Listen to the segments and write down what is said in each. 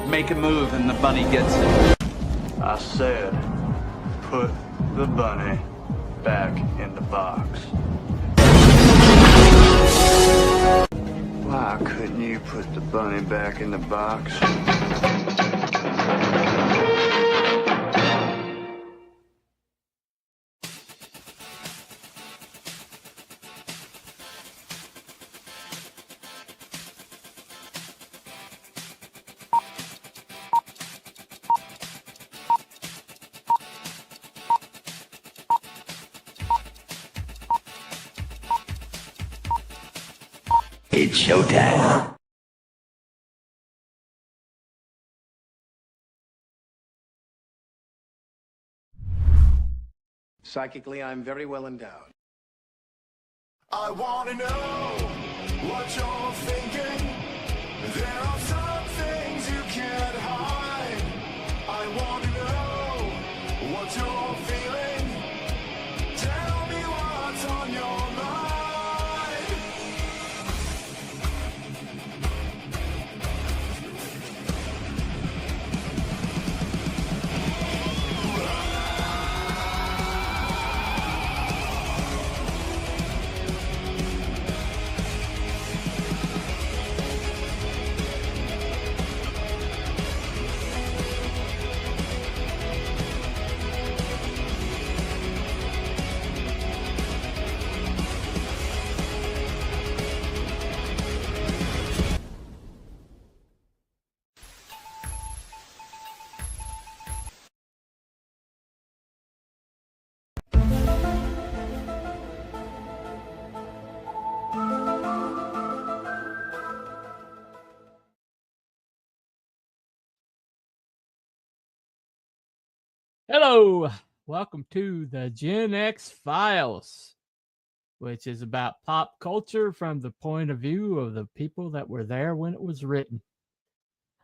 make a move and the bunny gets it. I said, put the bunny back in the box. Why couldn't you put the bunny back in the box? It's showtime. Psychically, I'm very well endowed. I want to know what you're thinking. There are some things you can't hide. I want to know what you're feeling. Tell me what's on your mind. Hello, welcome to the Gen X Files, which is about pop culture from the point of view of the people that were there when it was written.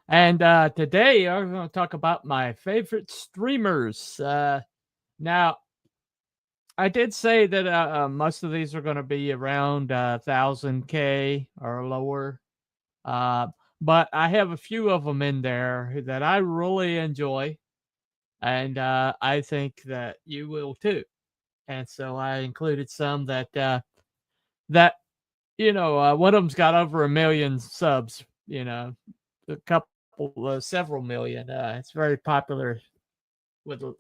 And today I'm going to talk about my favorite streamers. Now, I did say that most of these are going to be around 1000K or lower. But I have a few of them in there that I really enjoy. And I think that you will too. And so I included some that one of them's got over 1 million subs. A couple, several million. It's very popular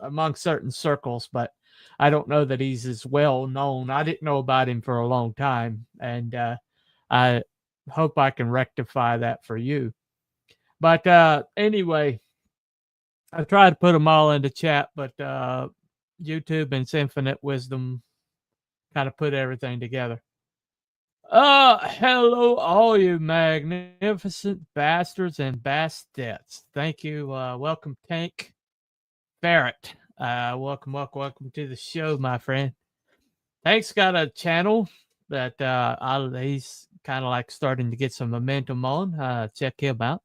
among certain circles, but I don't know that he's as well known. I didn't know about him for a long time, and I hope I can rectify that for you. But anyway. I tried to put them all into chat, but YouTube and its infinite wisdom kind of put everything together. Hello, all you magnificent bastards and bastards. Thank you. Welcome, Tank Barrett. Welcome to the show, my friend. Tank's got a channel that he's kind of like starting to get some momentum on. Check him out.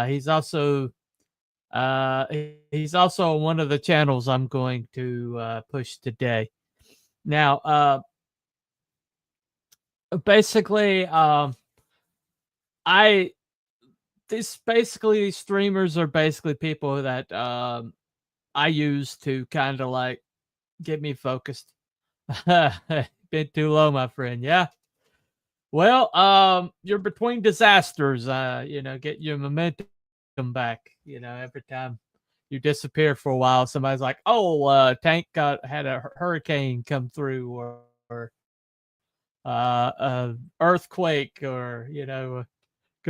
He's also one of the channels I'm going to push today. Now, basically, these streamers are basically people that I use to kind of like get me focused. Been too low, my friend. Yeah. Well, you're between disasters. Get your momentum back. Every time you disappear for a while, somebody's like, "Oh, Tank had a hurricane come through, or earthquake, or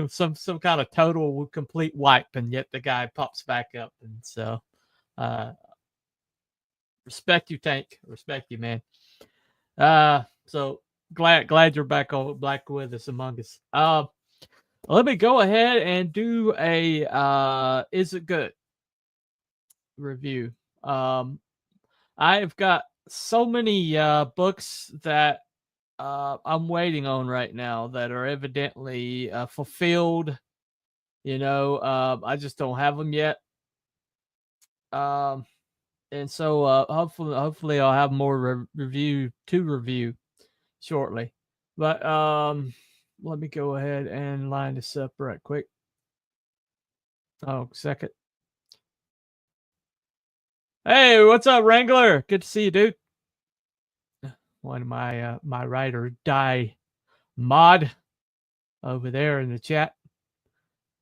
some kind of total complete wipe," and yet the guy pops back up. And so, respect you, Tank. Respect you, man. So glad you're back with us among us. Let me go ahead and do a is it good review. I've got so many books that I'm waiting on right now that are evidently fulfilled. I just don't have them yet. And so hopefully I'll have more review shortly. But let me go ahead and line this up right quick. Oh, second. Hey, what's up, Wrangler? Good to see you, dude. One of my my ride or die mod over there in the chat.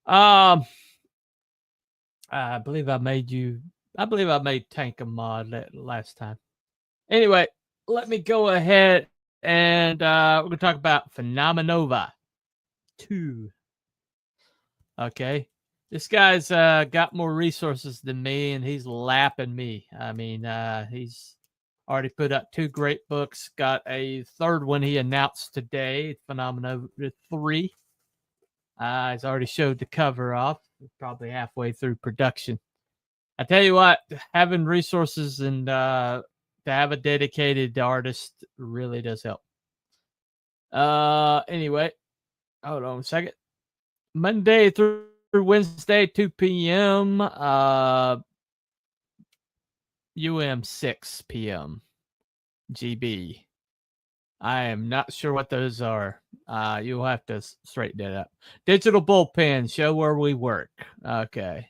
I believe I made you. I believe I made Tank a mod last time. Anyway, let me go ahead and we're gonna talk about Phenomenova 2. Okay. This guy's got more resources than me, and he's lapping me. I mean, he's already put out 2 great books. Got a third one he announced today, Phenomena 3. He's already showed the cover off. We're probably halfway through production. I tell you what, having resources and to have a dedicated artist really does help. Anyway, hold on a second. Monday through Wednesday, 2 p.m. UM 6 p.m. GB. I am not sure what those are. You'll have to straighten that up. Digital Bullpen, show where we work. Okay.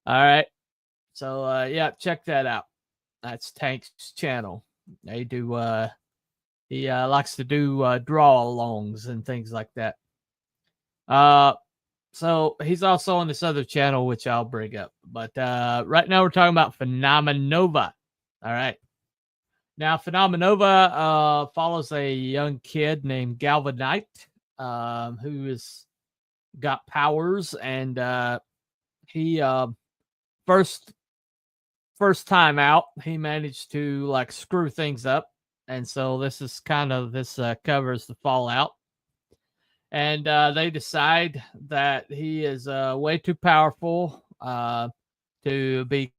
All right. So yeah, check that out. That's Tank's channel. They do he likes to do draw alongs and things like that. So he's also on this other channel, which I'll bring up. But right now we're talking about Phenomenova. All right. Now, Phenomenova follows a young kid named Galvanite, who has got powers, and he first time out, he managed to like screw things up, and so this is kind of this covers the fallout. And they decide that he is way too powerful to be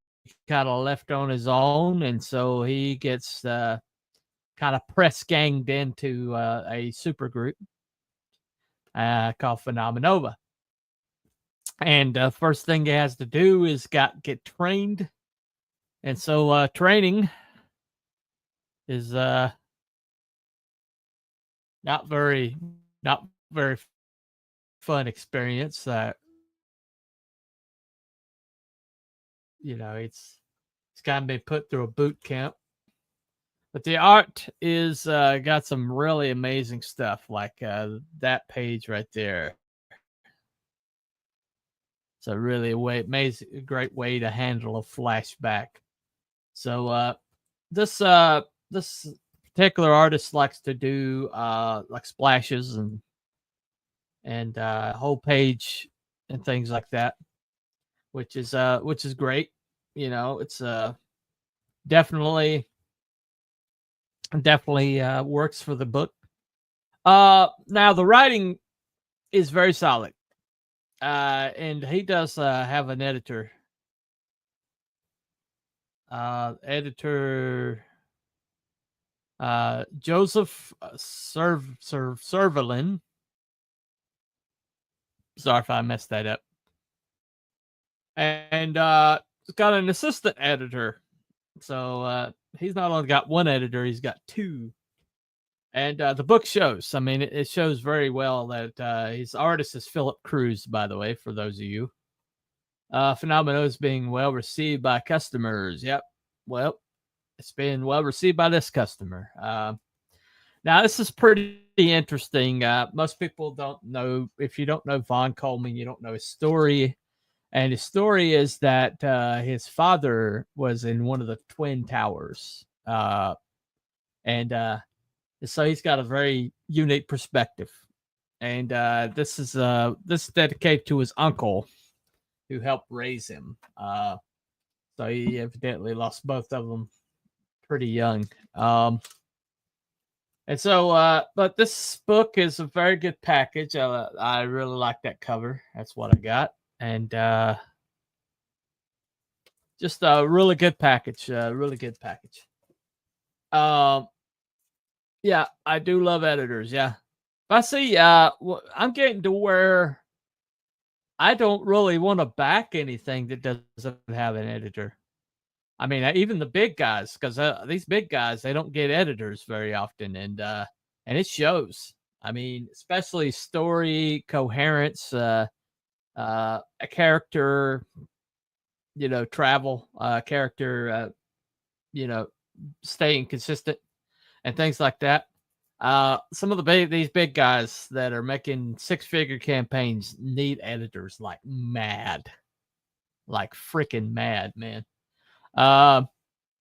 kind of left on his own, and so he gets kind of press ganged into a super group called Phenomenova. And first thing he has to do is get trained, and so training is not very fun experience. You know, it's kind of been put through a boot camp. But the art is got some really amazing stuff, like that page right there. It's a really amazing, great way to handle a flashback. So this particular artist likes to do like splashes and whole page and things like that, which is great. You know, it's definitely works for the book. Now the writing is very solid, and he does have an editor. Joseph Servalin. Sorry if I messed that up. And it's got an assistant editor. So he's not only got one editor, he's got 2. And the book shows. I mean, it shows very well that his artist is Philip Cruz, by the way, for those of you. Phenomena is being well received by customers. Yep. Well, it's been well received by this customer. Now, this is pretty interesting. Most people don't know. If you don't know Von Coleman, you don't know his story. And his story is that his father was in one of the Twin Towers. And so he's got a very unique perspective. And this is dedicated to his uncle who helped raise him. So he evidently lost both of them pretty young. And so, but this book is a very good package. I really like that cover. That's what I got. And just a really good package. Really good package. Yeah, I do love editors. Yeah. But I see, I'm getting to where I don't really want to back anything that doesn't have an editor. I mean, even the big guys, because these big guys, they don't get editors very often, and it shows. I mean, especially story coherence. a character, travel, character, staying consistent and things like that. Some of these big guys that are making six-figure campaigns need editors like mad, like freaking mad, man.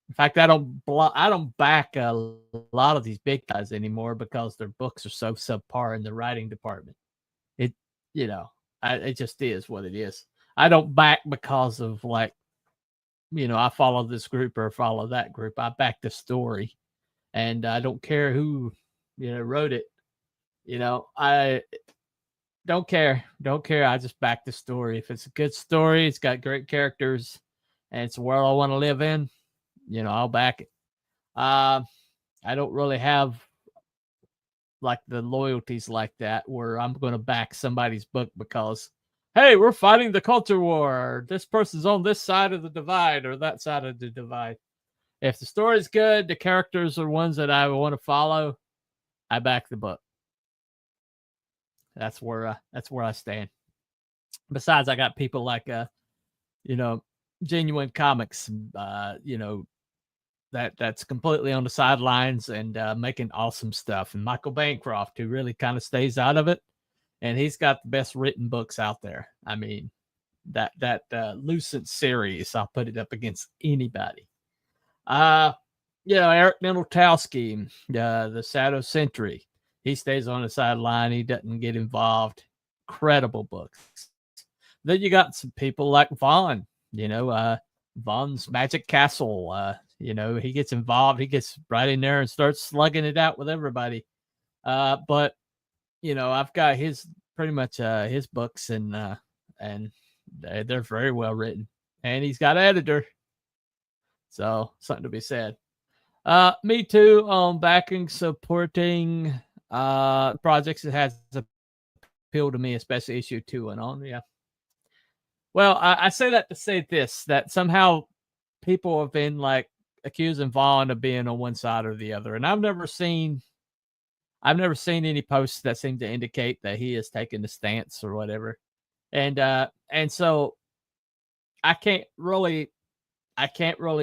In fact, I don't back a lot of these big guys anymore because their books are so subpar in the writing department. It, it just is what it is. I don't back because of like, I follow this group or follow that group. I back the story, and I don't care who, wrote it. I don't care. Don't care. I just back the story. If it's a good story, it's got great characters, and it's a world I want to live in, I'll back it. I don't really have like the loyalties like that where I'm going to back somebody's book because, hey, we're fighting the culture war. Or this person's on this side of the divide or that side of the divide. If the story's good, the characters are ones that I want to follow, I back the book. That's where I stand. Besides, I got people like Genuine Comics, that's completely on the sidelines and making awesome stuff. And Michael Bancroft, who really kind of stays out of it, and he's got the best written books out there. I mean, that Lucent series, I'll put it up against anybody. Eric Mendeltowski, the Shadow Sentry, he stays on the sideline. He doesn't get involved. Incredible books. Then you got some people like Vaughn, Vaughn's Magic Castle. He gets involved. He gets right in there and starts slugging it out with everybody. But I've got pretty much his books, and they're very well written. And he's got an editor, so something to be said. Me too on backing, supporting projects that has appeal to me, especially issue 2 and on. Yeah. Well, I say that to say this, that somehow people have been like accusing Vaughn of being on one side or the other. And I've never seen any posts that seem to indicate that he is taking the stance or whatever. And so I can't really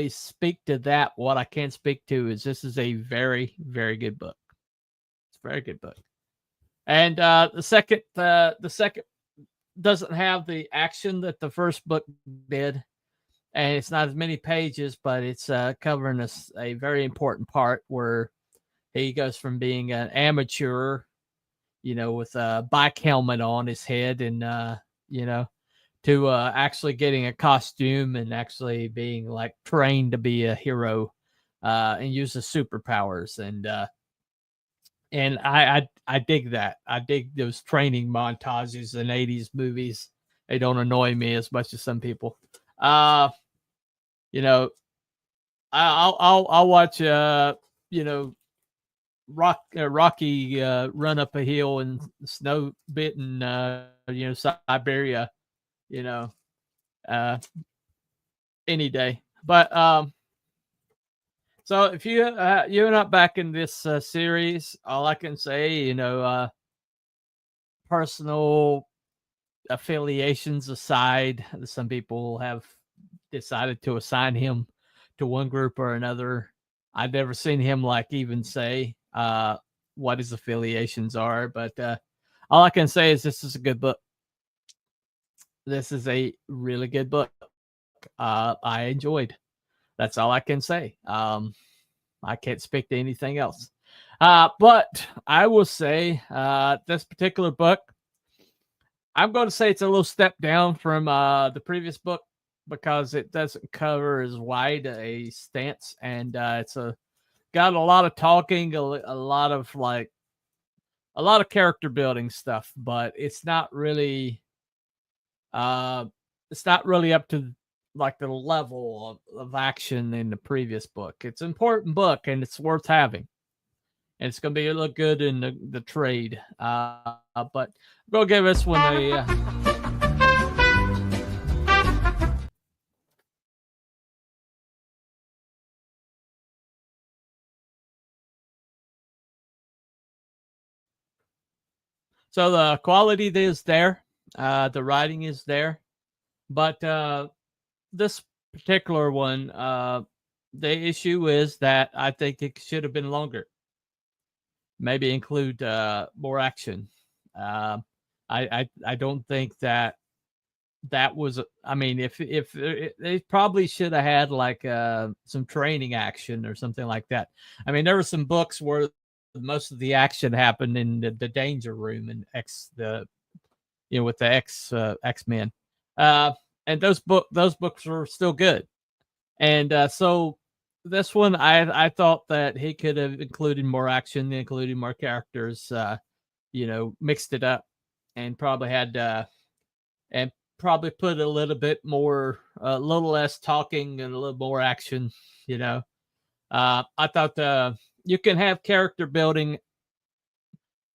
speak to that. What I can speak to is this is a very, very good book. It's a very good book. And the second doesn't have the action that the first book did, and it's not as many pages, but it's covering a very important part where he goes from being an amateur, with a bike helmet on his head, and to actually getting a costume and actually being like trained to be a hero and use the superpowers. And I dig that. I dig those training montages in 80s movies. They don't annoy me as much as some people. I'll watch Rocky run up a hill in snow bitten Siberia, any day. But so if you're not back in this series, all I can say, personal affiliations aside, some people have decided to assign him to one group or another. I've never seen him like even say what his affiliations are, but all I can say is this is a good book. This is a really good book. I enjoyed. That's all I can say. I can't speak to anything else. But I will say this particular book, I'm going to say it's a little step down from the previous book because it doesn't cover as wide a stance, and it's got a lot of talking, a lot of character building stuff, but it's not really up to like the level of action in the previous book. It's an important book and it's worth having. And it's going to look good in the trade. But we'll give this one a... So the quality is there. The writing is there, but this particular one, the issue is that I think it should have been longer. Maybe include more action. I don't think that was. I mean, if they probably should have had like some training action or something like that. I mean, there were some books where most of the action happened in the danger room and with the X-Men. And those books were still good. And so this one, I thought that he could have included more action, included more characters, mixed it up, and probably had and probably put a little bit more, a little less talking and a little more action. I thought you can have character building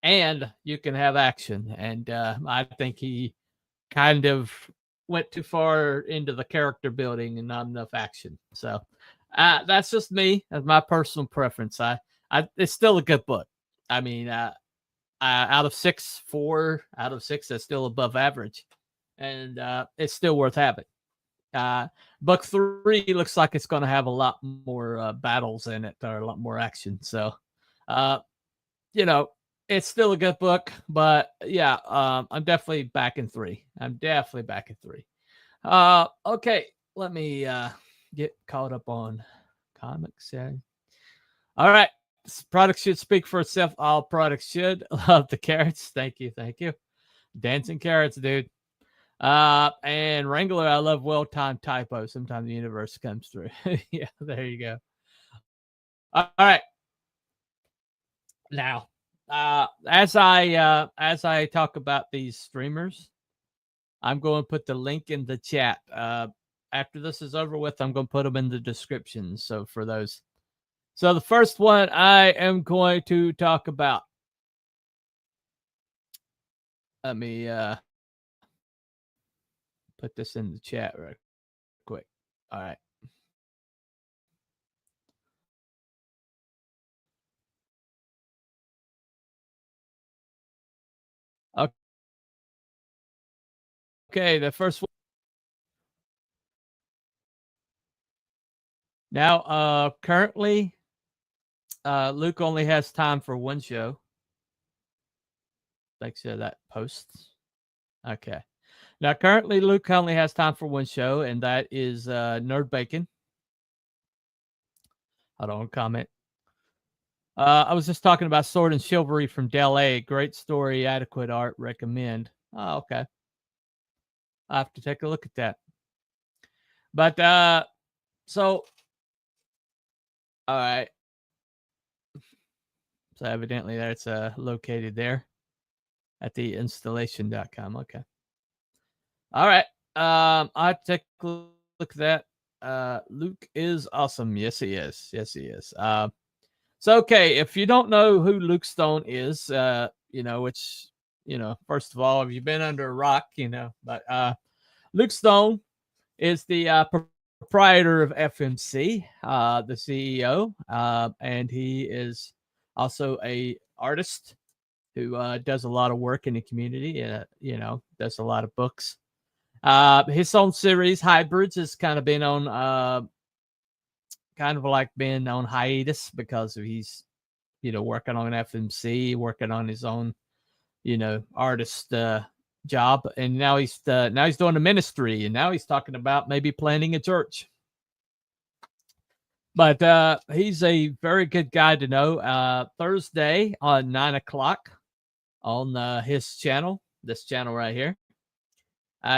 and you can have action, and I think he kind of went too far into the character building and not enough action. So that's just me. That's my personal preference. It's still a good book. I mean, out of 6, 4 out of 6, that's still above average, and it's still worth having. Book 3 looks like it's going to have a lot more battles in it, or a lot more action. So, it's still a good book, but yeah, I'm definitely back in 3. Okay, let me get caught up on comics. All right, this product should speak for itself. All products should. Love the carrots. Thank you. Dancing carrots, dude. And Wrangler, I love well-timed typos. Sometimes the universe comes through. Yeah, there you go. All right. Now, as I talk about these streamers, I'm going to put the link in the chat. After this is over with, I'm going to put them in the description. So for those. So the first one I am going to talk about. Let me put this in the chat real quick. All right. Okay, the first one. Now, currently, Luke only has time for one show. Thanks to that posts. Okay. Now, currently, Luke only has time for one show, and that is Nerd Bacon. I don't comment. I was just talking about Sword and Chivalry from Del A. Great story, adequate art, recommend. Oh, okay. I have to take a look at that. But so, all right. So evidently that's located there at the installation.com. Okay. All right. I take a look at that. Luke is awesome. Yes, he is. So okay, if you don't know who Luke Stone is, which, first of all, have you been under a rock, but Luke Stone is the proprietor of FMC, the CEO, and he is also a artist who does a lot of work in the community, does a lot of books. His own series, Hybrids, has kind of been on been on hiatus because he's, working on FMC, working on his own, artist job, and now he's doing a ministry, and now he's talking about maybe planting a church. But he's a very good guy to know. Thursday on 9:00 on his channel, this channel right here.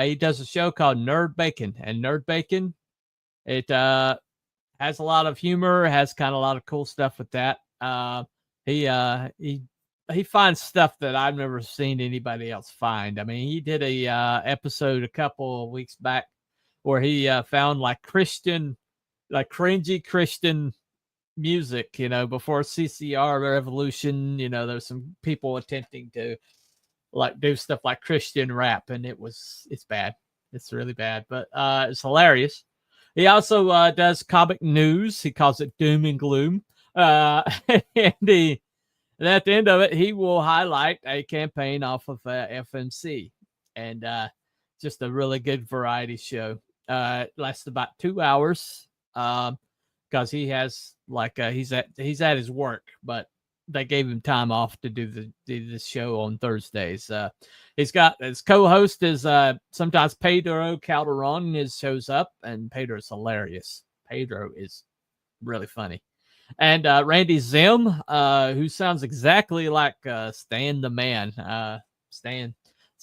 He does a show called Nerd Bacon, and Nerd Bacon, it has a lot of humor, has kind of a lot of cool stuff with that. He finds stuff that I've never seen anybody else find. I mean, he did a episode a couple of weeks back where he found cringy Christian music, before CCR Revolution. There's some people attempting to do stuff like Christian rap, and it's bad. It's really bad, but it's hilarious. He also does comic news. He calls it Doom and Gloom. And at the end of it, he will highlight a campaign off of FMC. and just a really good variety show. It lasts about 2 hours because he has he's at his work, but they gave him time off to do this show on Thursdays. He's got his co-host is sometimes Pedro Calderon shows up, and Pedro is hilarious. Pedro is really funny. And Randy Zim, who sounds exactly like Stan the Man, Stan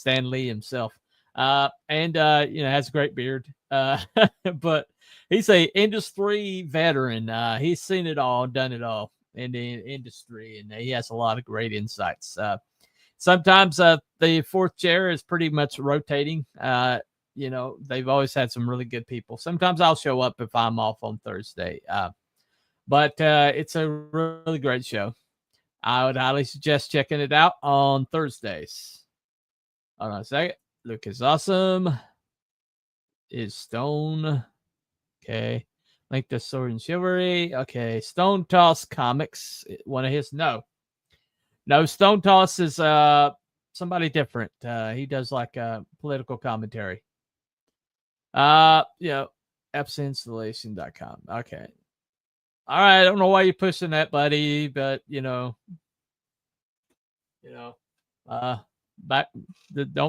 Lee himself. And has a great beard. But he's a industry veteran. He's seen it all, done it all in the industry, and he has a lot of great insights. Sometimes the fourth chair is pretty much rotating. They've always had some really good people. Sometimes I'll show up if I'm off on Thursday. But it's a really great show. I would highly suggest checking it out on Thursdays. Hold on a second. Luke is awesome. Is Stone. Okay. Link to Sword and Chivalry. Okay. Stone Toss Comics. One of his. No, Stone Toss is somebody different. He does political commentary. EpsInstallation.com. Okay. All right. I don't know why you're pushing that, buddy, but don't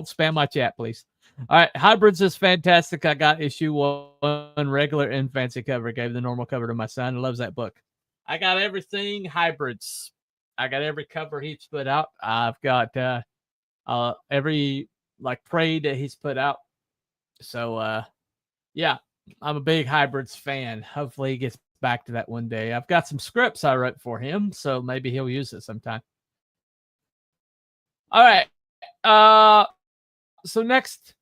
spam my chat, please. All right. Hybrids is fantastic. I got issue 1 regular and fancy cover. Gave the normal cover to my son. He loves that book. I got everything hybrids. I got every cover he's put out. I've got every trade that he's put out. So yeah, I'm a big hybrids fan. Hopefully he gets back to that one day. I've got some scripts I wrote for him, so maybe he'll use it sometime. All right. So next,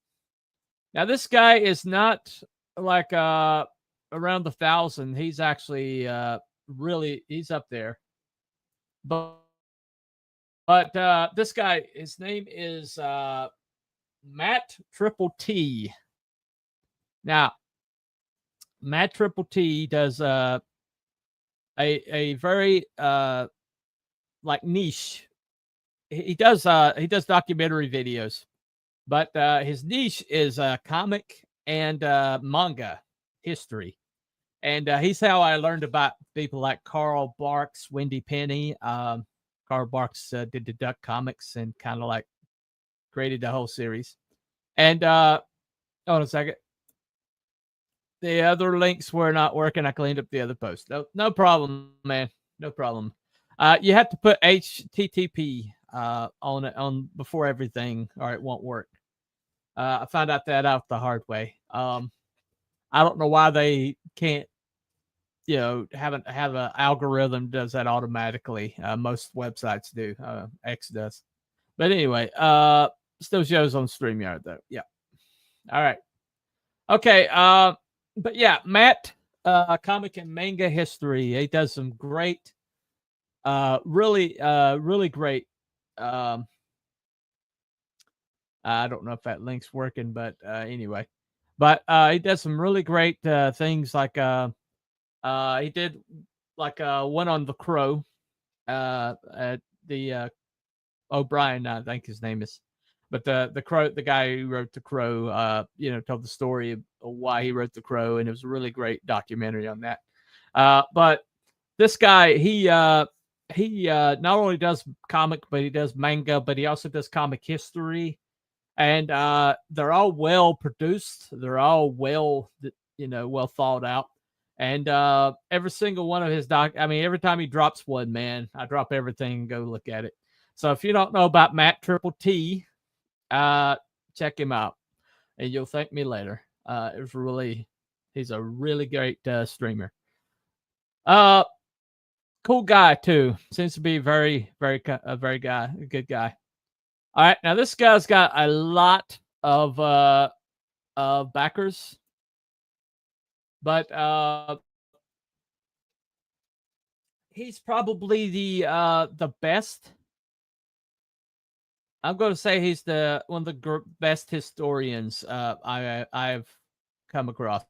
now this guy is not around 1,000. He's actually he's up there. But this guy, his name is Mattt T. Now, Mattt T does a very niche. He does documentary videos, but his niche is comic and manga history. And he's how I learned about people like Carl Barks, Wendy Penny. Carl Barks did the Duck comics and kind of created the whole series. And hold on a second. The other links were not working. I cleaned up the other post. No problem, man. No problem. You have to put HTTP on before everything, or it won't work. I found out that the hard way. I don't know why they can't, have an algorithm does that automatically. Most websites do. X does. But anyway, still shows on StreamYard though. Yeah. All right. Okay. But yeah, Mattt, comic and manga history. He does some great, really great. I don't know if that link's working, but anyway, but he does some really great things. He did one on The Crow, at the O'Brien, I think his name is. But the Crow, the guy who wrote The Crow, told the story of why he wrote The Crow, and it was a really great documentary on that. But this guy, he not only does comic, but he does manga, but he also does comic history, and they're all well produced. They're all well thought out, and every single one of his every time he drops one, man, I drop everything and go look at it. So if you don't know about Mattt T, check him out, and you'll thank me later. He's a really great streamer. Cool guy too. Seems to be a good guy. All right, now this guy's got a lot of backers, but he's probably the best. I'm going to say he's one of the best historians I've come across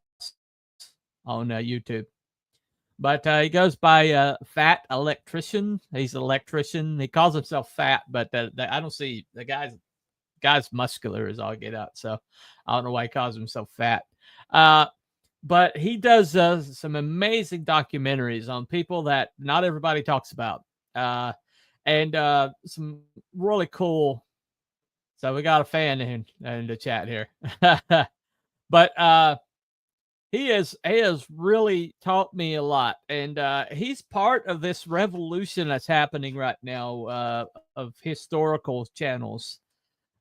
on YouTube. But he goes by Fat Electrician. He's an electrician. He calls himself Fat, but I don't see the guy's guy's muscular as all get out. So I don't know why he calls himself fat. But he does some amazing documentaries on people that not everybody talks about. And some really cool. So we got a fan in the chat here. But he has really taught me a lot, and he's part of this revolution that's happening right now of historical channels.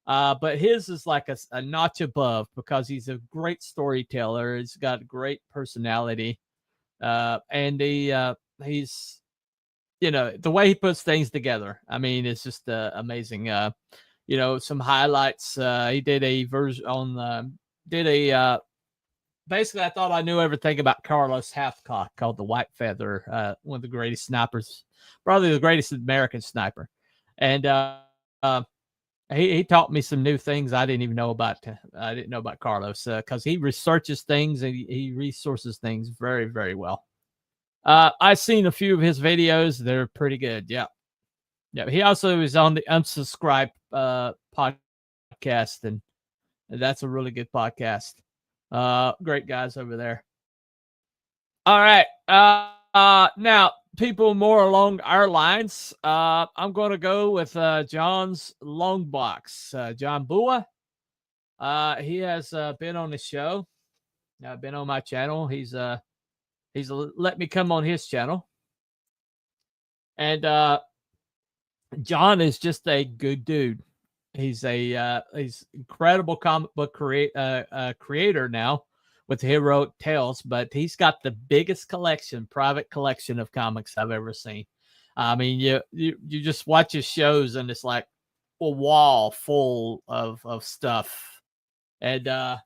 But his is like a notch above because he's a great storyteller. He's got a great personality, and he's the way he puts things together. I mean, it's just amazing. Some highlights. He did a version on basically, I thought I knew everything about Carlos Hathcock, called the White Feather, one of the greatest snipers, probably the greatest American sniper. And he taught me some new things I didn't even know about. I didn't know about Carlos because he researches things and he resources things very, very well. I've seen a few of his videos. They're pretty good. Yeah. Yeah. He also is on the Unsubscribe podcast, and that's a really good podcast. Great guys over there. All right. Now, people more along our lines. I'm going to go with John's Longbox. John Bua. He has been on the show. Been on my channel. He's let me come on his channel. And John is just a good dude. He's incredible comic book creator now with Heroic Tales, but he's got the biggest private collection of comics I've ever seen. I mean, you just watch his shows and it's like a wall full of stuff. And the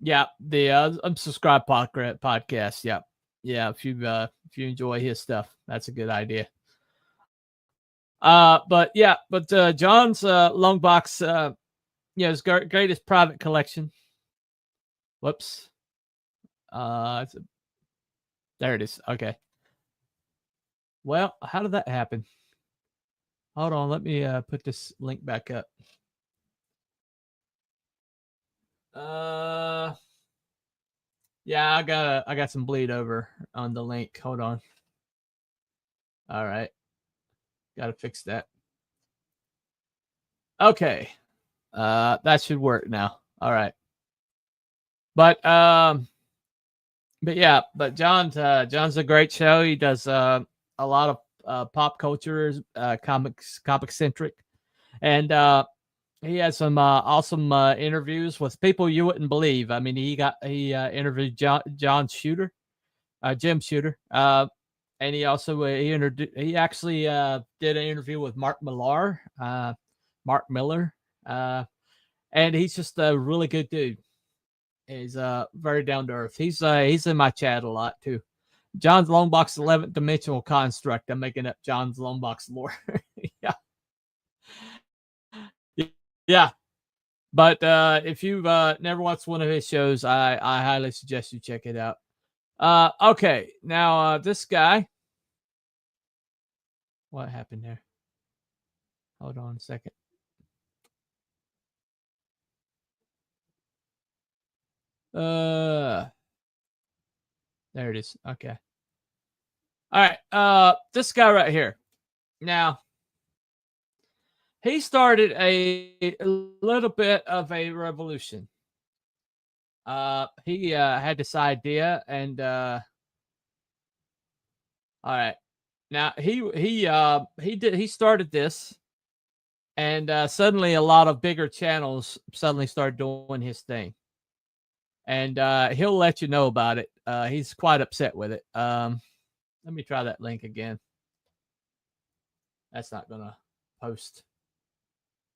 Unsubscribe podcast. Yeah. If you enjoy his stuff, that's a good idea. But John's Longbox, his greatest private collection. Whoops. There it is. Okay. Well, how did that happen? Hold on, let me put this link back up. Yeah, I got some bleed over on the link. Hold on. All right. Got to fix that. Okay. That should work now. All right. But John's a great show. He does a lot of pop culture, comic centric, and he has some awesome interviews with people you wouldn't believe. I mean, he interviewed Jim Shooter, and he also he actually did an interview with Mark Miller, and he's just a really good dude. He's very down to earth. He's in my chat a lot too. John's Longbox 11th dimensional construct. I'm making up John's Longbox lore. Yeah. But if you've never watched one of his shows, I highly suggest you check it out. Okay, now this guy. What happened there? Hold on a second. There it is. Okay. All right. This guy right here. Now, he started a little bit of a revolution. He had this idea, and all right. Now he started this, and suddenly a lot of bigger channels suddenly started doing his thing. And he'll let you know about it. He's quite upset with it. Let me try that link again. That's not gonna post.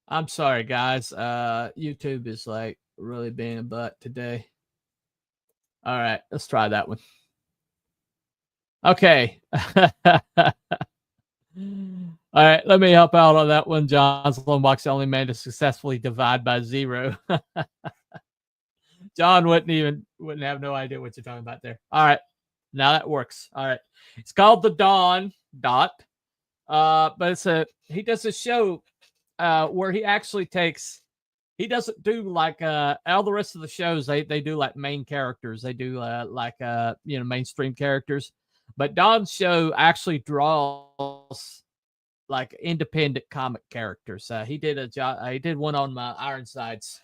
I'm sorry, guys. YouTube is like really being a butt today. All right, let's try that one. Okay. All right, let me help out on that one. John's Longbox only man to successfully divide by 0. John wouldn't have no idea what you're talking about there. All right. Now that works. All right. It's called The Dawn Dot. But he does a show where he actually takes he doesn't do like all the rest of the shows. They do like main characters. They do like mainstream characters. But Don's show actually draws like independent comic characters. He did a job. He did one on my Ironsides,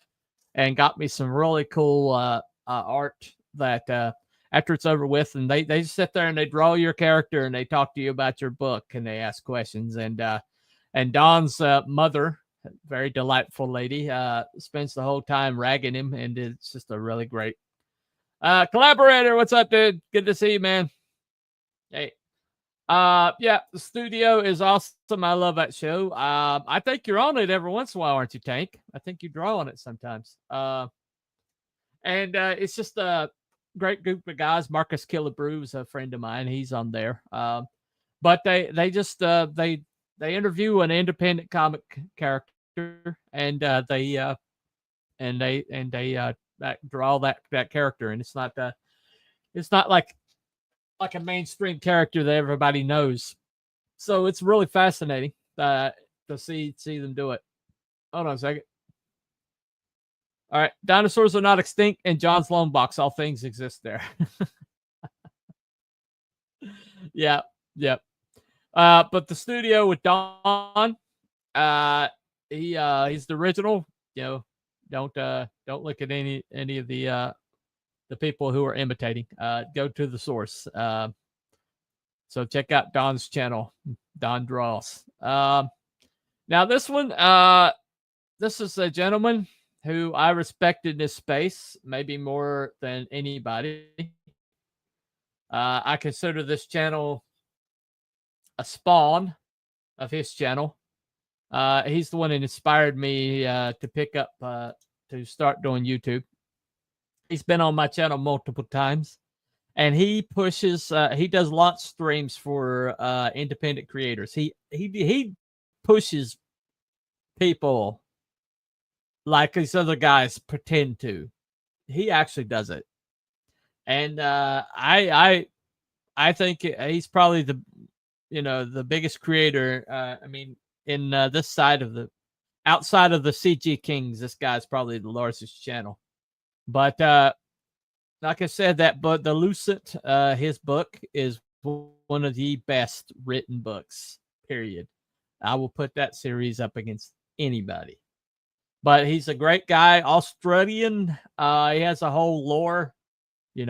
and got me some really cool art that after it's over with, and they just sit there and they draw your character and they talk to you about your book and they ask questions. And Don's mother, very delightful lady, spends the whole time ragging him, and it's just a really great collaborator. What's up, dude? Good to see you, man. Hey. Yeah, the studio is awesome. I love that show. I think you're on it every once in a while, aren't you, Tank? I think you draw on it sometimes. And it's just a great group of guys. Marcus Killebrew is a friend of mine. He's on there. But they just they interview an independent comic character, and they draw that character, and it's not like a mainstream character that everybody knows. So it's really fascinating to see them do it. Hold on a second. All right. Dinosaurs are not extinct, and John's Longbox. All things exist there. Yeah. Yep. But the studio with Don, he's the original. Don't look at any of the people who are imitating. Go to the source. So check out Don's channel, Don Draws. Now this one, this is a gentleman who I respect in this space, maybe more than anybody. I consider this channel a spawn of his channel. He's the one that inspired me to pick up, to start doing YouTube. He's been on my channel multiple times, and he pushes, he does launch streams for independent creators. He pushes people like these other guys pretend to. He actually does it. And I think he's probably the biggest creator. I mean, in this side of outside of the CG Kings, this guy's probably the largest channel. But like I said, but the Lucent, his book is one of the best written books, period. I will put that series up against anybody. But he's a great guy, Australian. He has a whole lore. He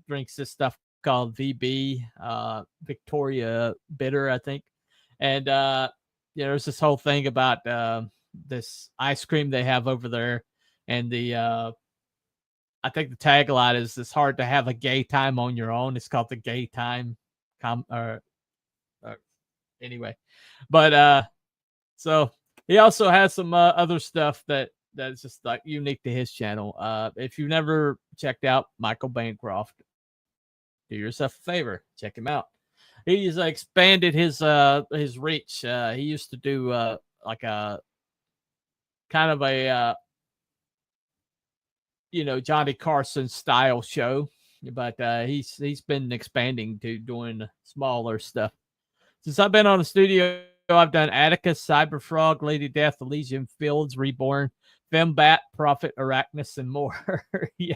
drinks this stuff called VB, Victoria Bitter, I think. And there's this whole thing about this ice cream they have over there. And I think the tagline is, "It's hard to have a gay time on your own." It's called the Gay Time. Anyway, but so he also has some other stuff that's just like unique to his channel. If you've never checked out Michael Bancroft, do yourself a favor, check him out. He's expanded his reach. He used to do like a kind of a Johnny Carson style show, but he's been expanding to doing smaller stuff. Since I've been on the studio, I've done Atticus, Cyberfrog, Lady Death, Elysium Fields, Reborn, Fembat, Prophet, Arachnus, and more. Yeah.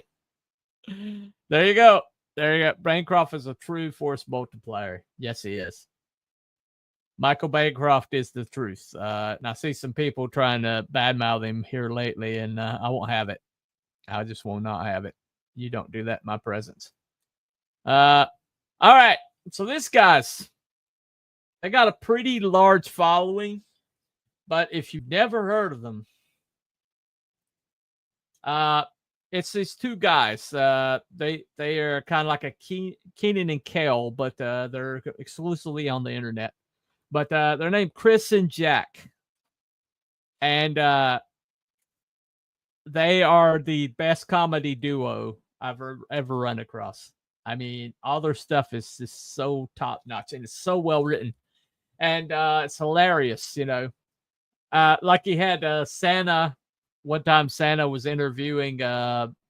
There you go. Bancroft is a true force multiplier. Yes, he is. Michael Bancroft is the truth. And I see some people trying to badmouth him here lately, and I won't have it. I just will not have it. You don't do that in my presence. All right. So this guy's, they got a pretty large following, but if you've never heard of them, it's these two guys. They are kind of like a Keenan and Kel, but they're exclusively on the internet. But they're named Chris and Jack, and they are the best comedy duo I've ever run across. I mean, all their stuff is just so top notch, and it's so well written, and it's hilarious. Like he had Santa. One time Santa was interviewing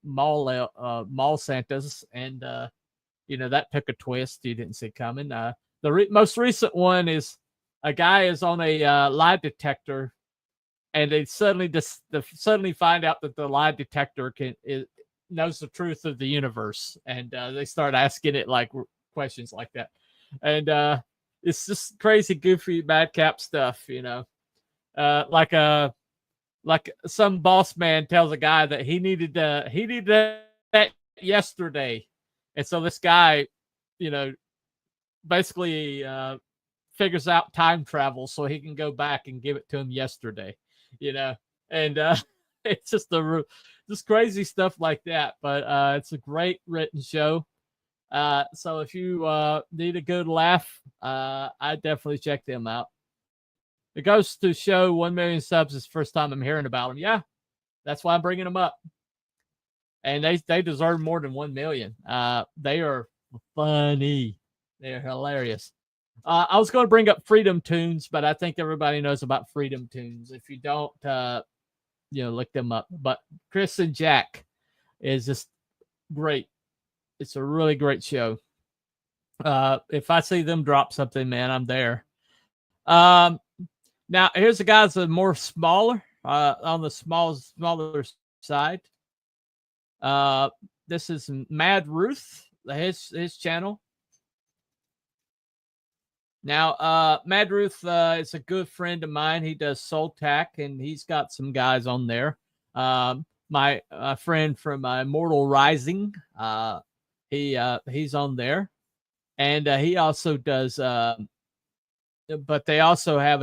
mall Santas, and that took a twist you didn't see coming. The most recent one is a guy is on a lie detector, and they suddenly find out that the lie detector knows the truth of the universe, and they start asking it like questions like that, and it's just crazy, goofy, madcap stuff, you know, like some boss man tells a guy that he needed that yesterday, and so this guy, you know, basically figures out time travel so he can go back and give it to him yesterday, you know, and it's just just crazy stuff like that. But it's a great written show. So if you need a good laugh, I definitely check them out. It goes to show 1 million subs is the first time I'm hearing about them. Yeah, that's why I'm bringing them up. And they deserve more than 1 million. They are funny. They're hilarious. I was going to bring up Freedom Tunes, but I think everybody knows about Freedom Tunes. If you don't, look them up. But Chris and Jack is just great. It's a really great show. If I see them drop something, man, I'm there. Now, here's the guys that are more smaller, on the smaller side. This is Mad Ruth, his channel. Now, Mad Ruth is a good friend of mine. He does Soul Tack, and he's got some guys on there. My friend from Immortal Rising, he's on there, and he also does. But they also have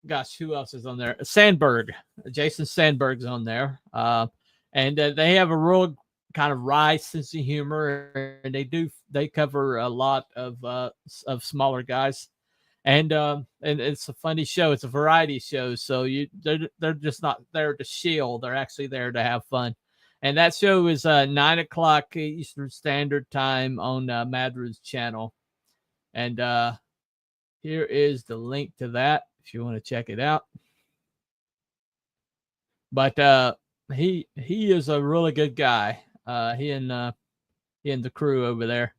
gosh, who else is on there? Sandberg, Jason Sandberg's on there, and they have a real kind of wry sense of humor, and they cover a lot of smaller guys, and it's a funny show. It's a variety show, so they're just not there to shill. They're actually there to have fun, and that show is 9 o'clock Eastern Standard Time on Mad Ruth's channel, and here is the link to that if you want to check it out. But he is a really good guy. He and the crew over there.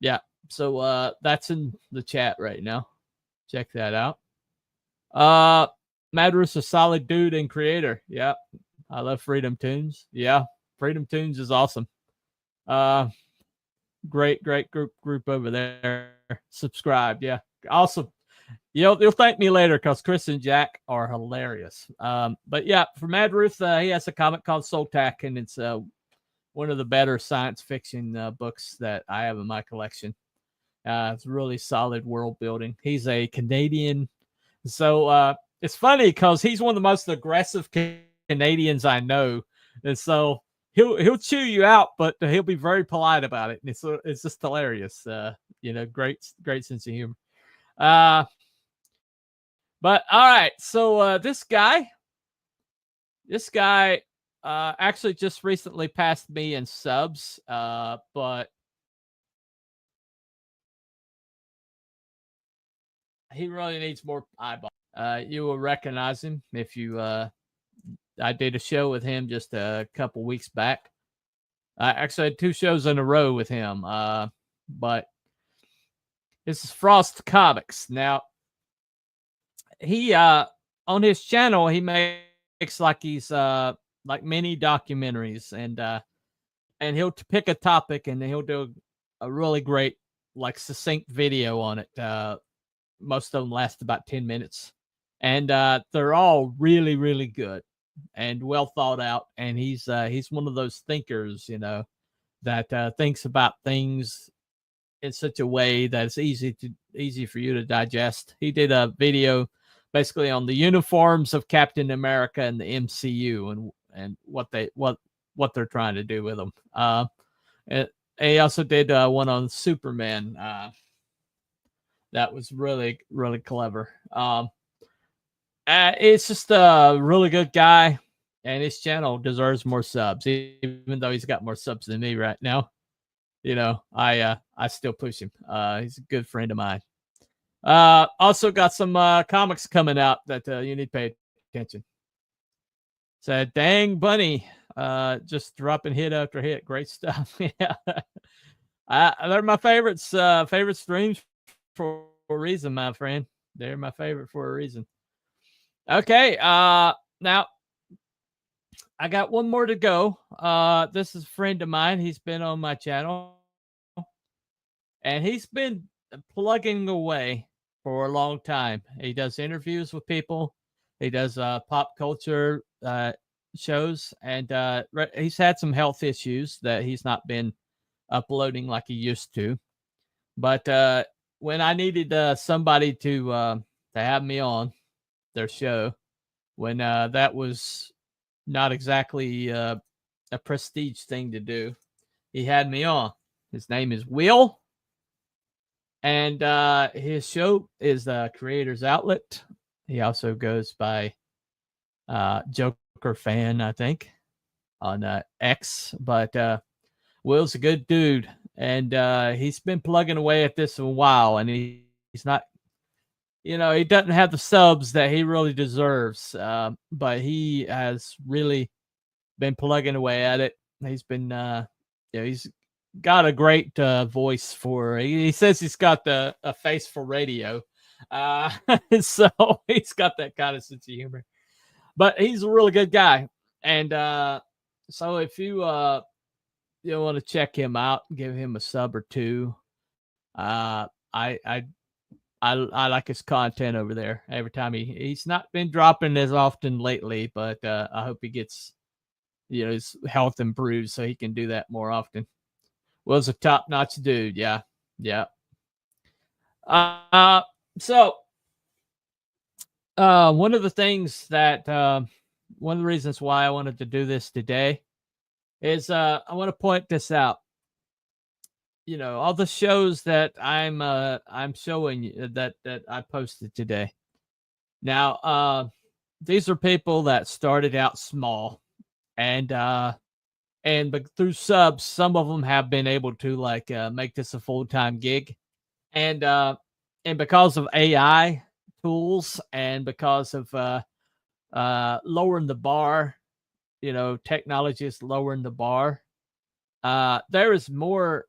Yeah. So that's in the chat right now. Check that out. Mad Ruth's a solid dude and creator. Yeah. I love Freedom Tunes. Yeah. Freedom Tunes is awesome. Great group over there. Subscribe. Yeah. Awesome. You'll thank me later because Chris and Jack are hilarious. But yeah, for Mad Ruth, he has a comic called Soul Tack, and it's one of the better science fiction books that I have in my collection. It's really solid world building. He's a Canadian, so it's funny because he's one of the most aggressive Canadians I know, and so he'll chew you out, but he'll be very polite about it. And it's just hilarious. Great sense of humor. But all right, so this guy actually just recently passed me in subs, but he really needs more eyeballs. You will recognize him if you. I did a show with him just a couple weeks back. I actually had 2 shows in a row with him. But this is Frost Comics. Now, he on his channel he makes like he's like mini documentaries, and he'll pick a topic and he'll do a really great like succinct video on it. Most of them last about 10 minutes, and they're all really, really good and well thought out. And he's one of those thinkers, that thinks about things in such a way that it's easy for you to digest. He did a video basically on the uniforms of Captain America and the MCU and what they're trying to do with them. And he also did one on Superman. That was really, really clever. It's just a really good guy, and his channel deserves more subs, even though he's got more subs than me right now. I still push him. He's a good friend of mine. Also got some comics coming out that you need to pay attention. So Dang Bunny, just dropping hit after hit. Great stuff. Yeah. They're my favorites. Favorite streams for a reason, my friend. They're my favorite for a reason. Okay, now I got one more to go. This is a friend of mine. He's been on my channel, and he's been plugging away for a long time. He does interviews with people. He does pop culture shows, and he's had some health issues that he's not been uploading like he used to. But when I needed somebody to have me on their show, when that was not exactly a prestige thing to do, he had me on. His name is Will, and his show is Creators Outlet. He also goes by Joker Fan, I think, on X. But Will's a good dude, and he's been plugging away at this a while, and he's not, he doesn't have the subs that he really deserves, but he has really been plugging away at it. He's been, he's got a great voice for. He says he's got a face for radio, so he's got that kind of sense of humor. But he's a really good guy, and so if you want to check him out, give him a sub or two. I like his content over there. Every time he's not been dropping as often lately, but I hope he gets his health improves so he can do that more often. Will's a top-notch dude. Yeah. So one of the things that one of the reasons why I wanted to do this today is I want to point this out. All the shows that I'm showing you that I posted today. Now, these are people that started out small, and but through subs, some of them have been able to make this a full-time gig, and because of AI tools and because of lowering the bar, technology is lowering the bar. There is more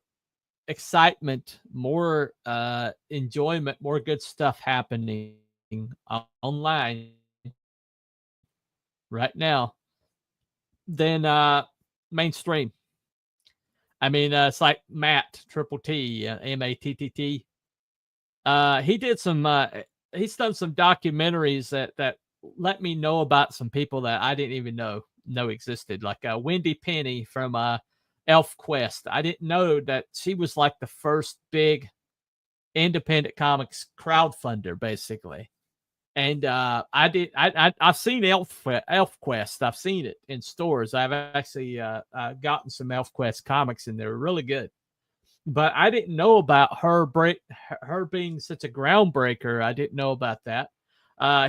excitement, more enjoyment, more good stuff happening online right now than mainstream. I mean, it's like Mattt, Triple T, M-A-T-T-T. He did some. He's done some documentaries that let me know about some people that I didn't even know existed, like Wendy Penny from Elf Quest. I didn't know that she was like the first big independent comics crowdfunder, basically. And I've seen Elf Quest. I've seen it in stores. I've actually gotten some Elf Quest comics, and they're really good. But I didn't know about her being such a groundbreaker. I didn't know about that.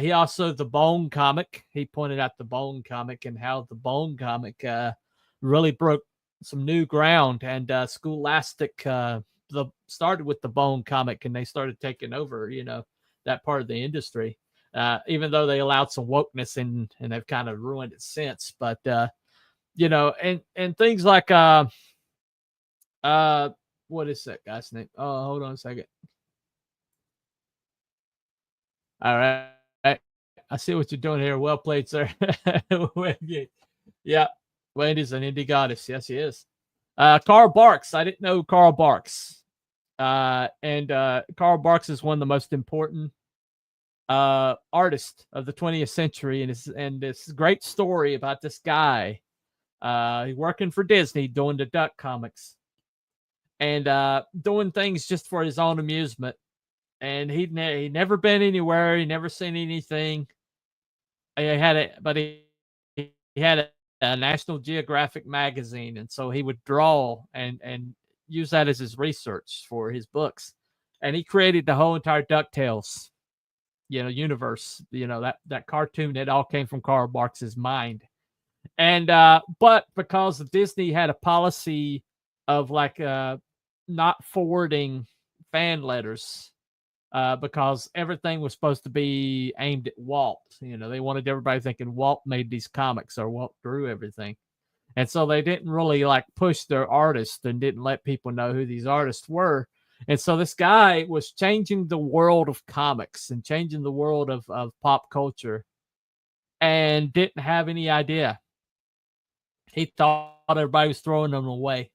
He also, the Bone comic. He pointed out the Bone comic and how the Bone comic really broke some new ground. And Scholastic started with the Bone comic, and they started taking over, that part of the industry. Even though they allowed some wokeness in, and they've kind of ruined it since. But and things like what is that guy's name? Oh, hold on a second. All right. I see what you're doing here. Well played, sir. Yeah. Wendy's an indie goddess. Yes, he is. Carl Barks. I didn't know Carl Barks. And Carl Barks is one of the most important artists of the 20th century. And this great story about this guy working for Disney, doing the Duck comics. And doing things just for his own amusement. And he'd never been anywhere. He never seen anything. He had a National Geographic magazine, and so he would draw and use that as his research for his books. And he created the whole entire DuckTales, universe. That cartoon, it all came from Carl Barks's mind. And but because Disney had a policy of not forwarding fan letters, because everything was supposed to be aimed at Walt. They wanted everybody thinking Walt made these comics or Walt drew everything. And so they didn't really push their artists and didn't let people know who these artists were. And so this guy was changing the world of comics and changing the world of pop culture and didn't have any idea. He thought everybody was throwing them away.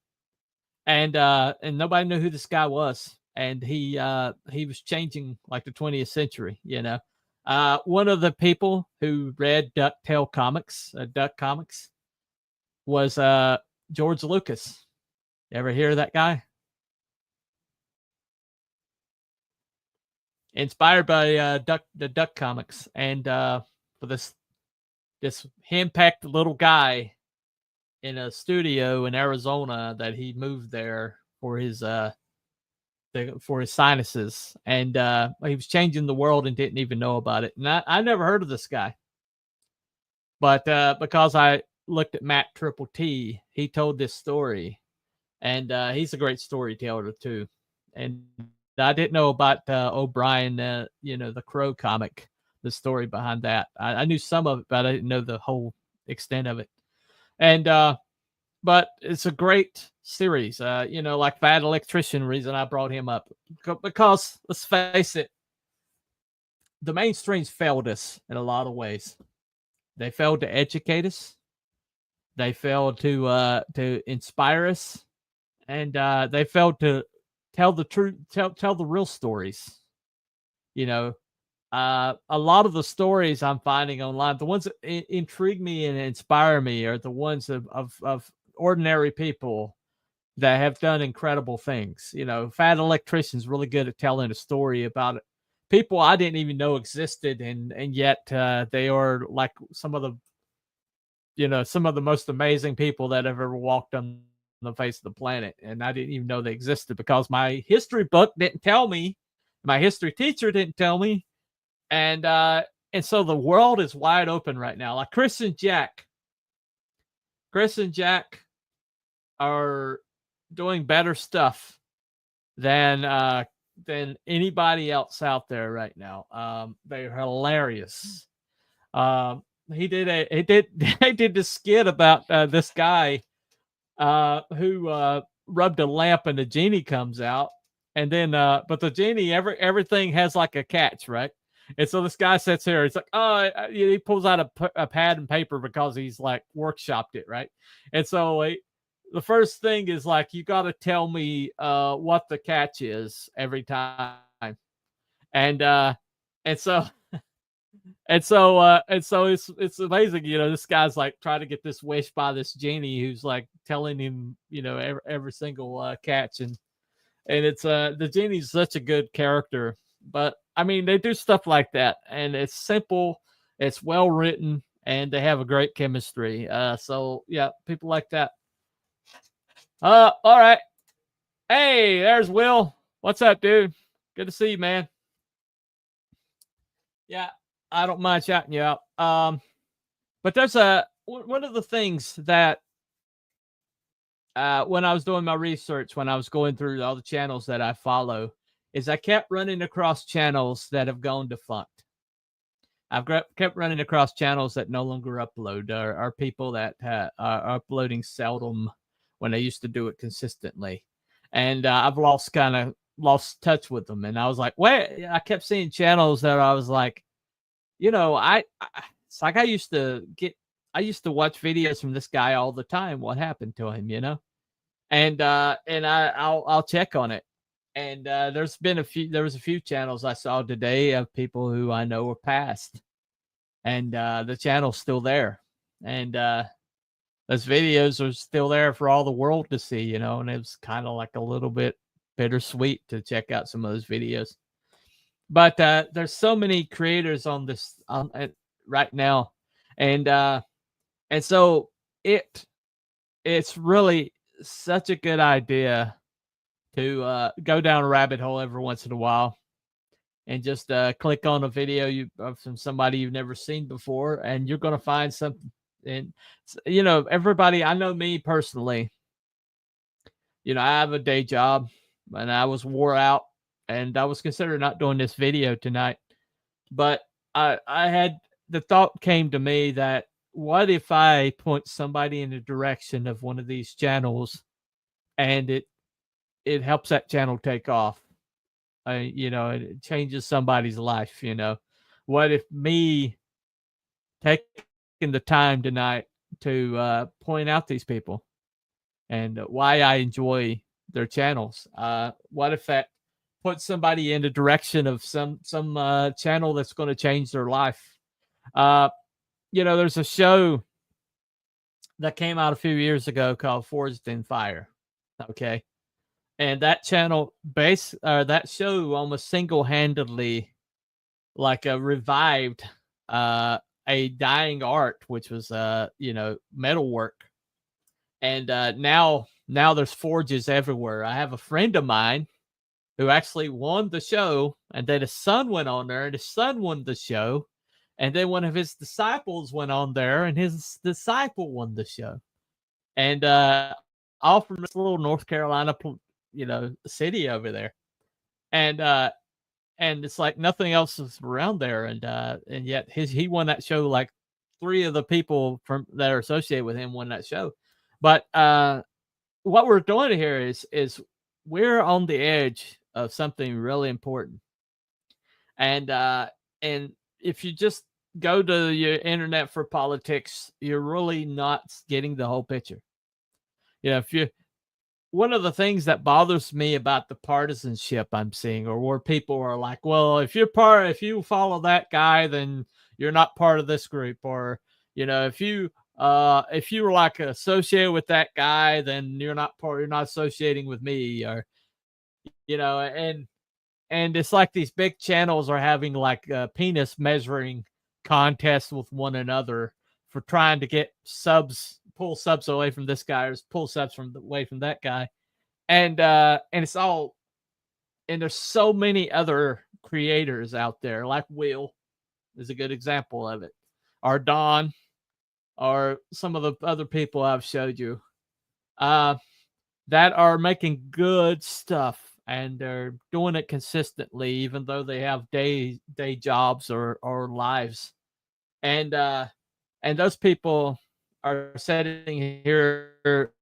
And nobody knew who this guy was. And he was changing like the 20th century, you know. One of the people who read Duck Comics was George Lucas. You ever hear of that guy? Inspired by the Duck Comics, and for this henpecked little guy in a studio in Arizona that he moved there for his sinuses, and he was changing the world and didn't even know about it. And I never heard of this guy, but because I looked at Mattt Triple T, he told this story, and he's a great storyteller too. And I didn't know about O'Brien, the Crow comic, the story behind that. I knew some of it, but I didn't know the whole extent of it. And but it's a great series, like Fat Electrician. Reason I brought him up because let's face it, the mainstreams failed us in a lot of ways. They failed to educate us. They failed to inspire us, and they failed to tell the truth, tell the real stories. A lot of the stories I'm finding online, the ones that intrigue me and inspire me, are the ones of ordinary people that have done incredible things. Fat Electrician's really good at telling a story about it. People I didn't even know existed, and yet they are like some of the most amazing people that have ever walked on the face of the planet, and I didn't even know they existed because my history book didn't tell me, my history teacher didn't tell me, and so the world is wide open right now. Like Chris and Jack are doing better stuff than anybody else out there right now. They're hilarious. They did this skit about this guy who rubbed a lamp and the genie comes out, and then but the genie, everything has like a catch, right? And so this guy sits here, it's like, he pulls out a pad and paper because he's like workshopped it, right? And so the first thing is like, you got to tell me what the catch is every time, and so it's amazing, this guy's like trying to get this wish by this genie who's like telling him, every single catch, and it's the genie's such a good character. But I mean, they do stuff like that, and it's simple, it's well written, and they have a great chemistry. So yeah, people like that. All right. Hey, there's Will. What's up, dude? Good to see you, man. Yeah, I don't mind shouting you out. But there's one of the things that when I was doing my research, when I was going through all the channels that I follow, is I kept running across channels that have gone defunct. I've kept running across channels that no longer upload, or people that are uploading seldom when they used to do it consistently. And I've lost touch with them. And I was like, wait, I kept seeing channels that I was like, it's like I used to watch videos from this guy all the time. What happened to him, And I'll check on it. And there was a few channels I saw today of people who I know are passed, and the channel's still there, and those videos are still there for all the world to see, and it was kind of like a little bit bittersweet to check out some of those videos. But there's so many creators on this right now, and so it's really such a good idea to go down a rabbit hole every once in a while and just click on a video from somebody you've never seen before, and you're going to find something. And everybody, I know me personally, I have a day job, and I was wore out, and I was considering not doing this video tonight, but I had the thought came to me that what if I point somebody in the direction of one of these channels, and it helps that channel take off. It changes somebody's life. What if me taking the time tonight to point out these people and why I enjoy their channels? What if that puts somebody in the direction of some channel that's going to change their life? There's a show that came out a few years ago called Forged in Fire. Okay. And that channel that show almost single-handedly revived a dying art, which was metalwork. And now there's forges everywhere. I have a friend of mine who actually won the show, and then his son went on there, and his son won the show. And then one of his disciples went on there, and his disciple won the show. And all from this little North Carolina, city over there. And it's like nothing else is around there. And yet he won that show. Like 3 of the people that are associated with him won that show. But what we're doing here is we're on the edge of something really important. And if you just go to your internet for politics, you're really not getting the whole picture. One of the things that bothers me about the partisanship I'm seeing, or where people are like, well, if you follow that guy, then you're not part of this group, or if you're like associated with that guy, then you're not associating with me, or and it's like these big channels are having like penis measuring contests with one another for trying to get pull subs away from this guy, or pull subs away from that guy. And it's all, and there's so many other creators out there, like Will is a good example of it, or Don, or some of the other people I've showed you, that are making good stuff, and they're doing it consistently, even though they have day jobs or lives. And those people are sitting here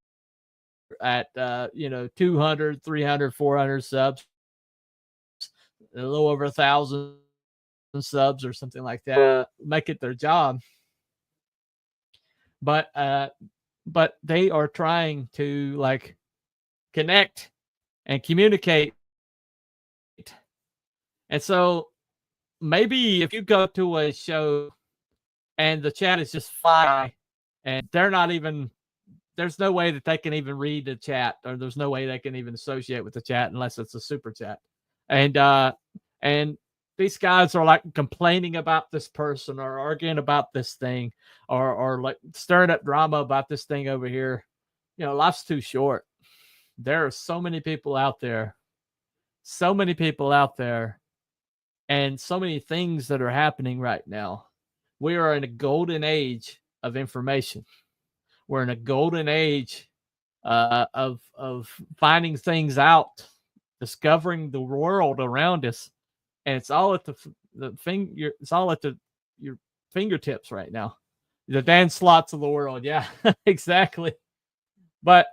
at 200, 300, 400 subs, a little over 1,000 subs or something like that, make it their job. But they are trying to connect and communicate. And so maybe if you go to a show and the chat is just fly, and there's no way that they can even read the chat, or there's no way they can even associate with the chat unless it's a super chat. And these guys are complaining about this person, or arguing about this thing, or stirring up drama about this thing over here. Life's too short. There are so many people out there, and so many things that are happening right now. We are in a golden age of information. We're in a golden age of finding things out, discovering the world around us, and it's all at your fingertips right now. The Dan Slots of the world, yeah, exactly. But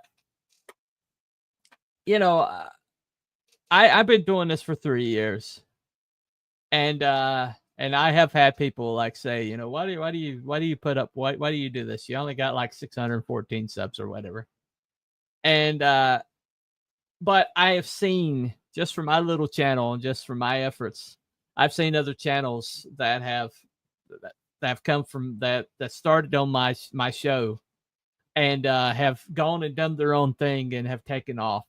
I've been doing this for 3 years, and I have had people say, why do you put up, why do you do this? You only got 614 subs or whatever. And but I have seen, just from my little channel and just from my efforts, I've seen other channels that have come from that started on my show, and have gone and done their own thing and have taken off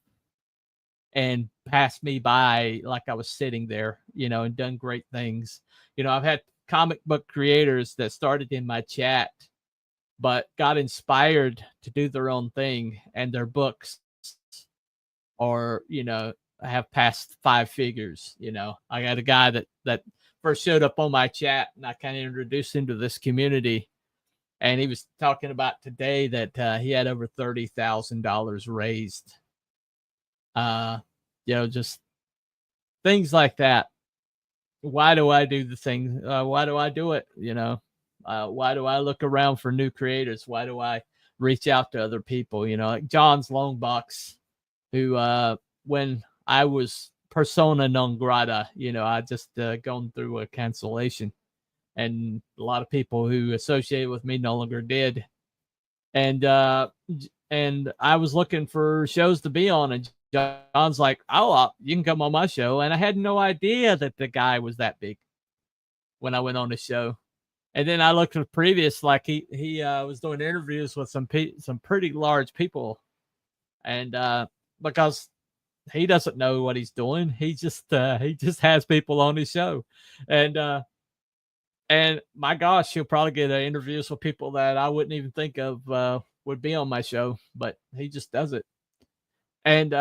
and passed me by like I was sitting there, and done great things. I've had comic book creators that started in my chat, but got inspired to do their own thing, and their books are, have passed 5 figures. I got a guy that first showed up on my chat, and I kind of introduced him to this community, and he was talking about today that he had over $30,000 raised. Just things like that. Why do I do the thing? Why do I do it? Why do I look around for new creators? Why do I reach out to other people? Like John's Longbox, who when I was persona non grata, I just gone through a cancellation, and a lot of people who associated with me no longer did. And I was looking for shows to be on, and John's like, "Oh, you can come on my show," and I had no idea that the guy was that big when I went on the show. And then I looked at the previous, like he was doing interviews with some pretty large people, and because he doesn't know what he's doing, he just has people on his show, and my gosh, he'll probably get interviews with people that I wouldn't even think of would be on my show, but he just does it. And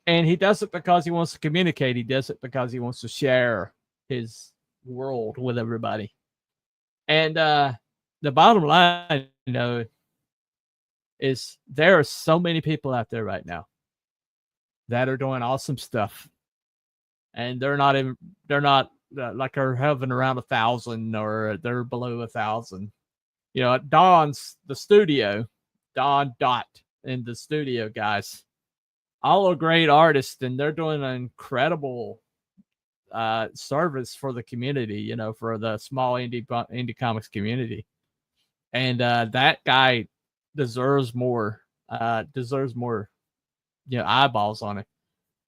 he does it because he wants to communicate. He does it because he wants to share his world with everybody. And the bottom line, is there are so many people out there right now that are doing awesome stuff, and they're not like are having around 1,000, or they're below 1,000. Don's the studio, Don Dot and the studio guys, all are great artists, and they're doing an incredible service for the community, for the small indie comics community. And that guy deserves more eyeballs on it.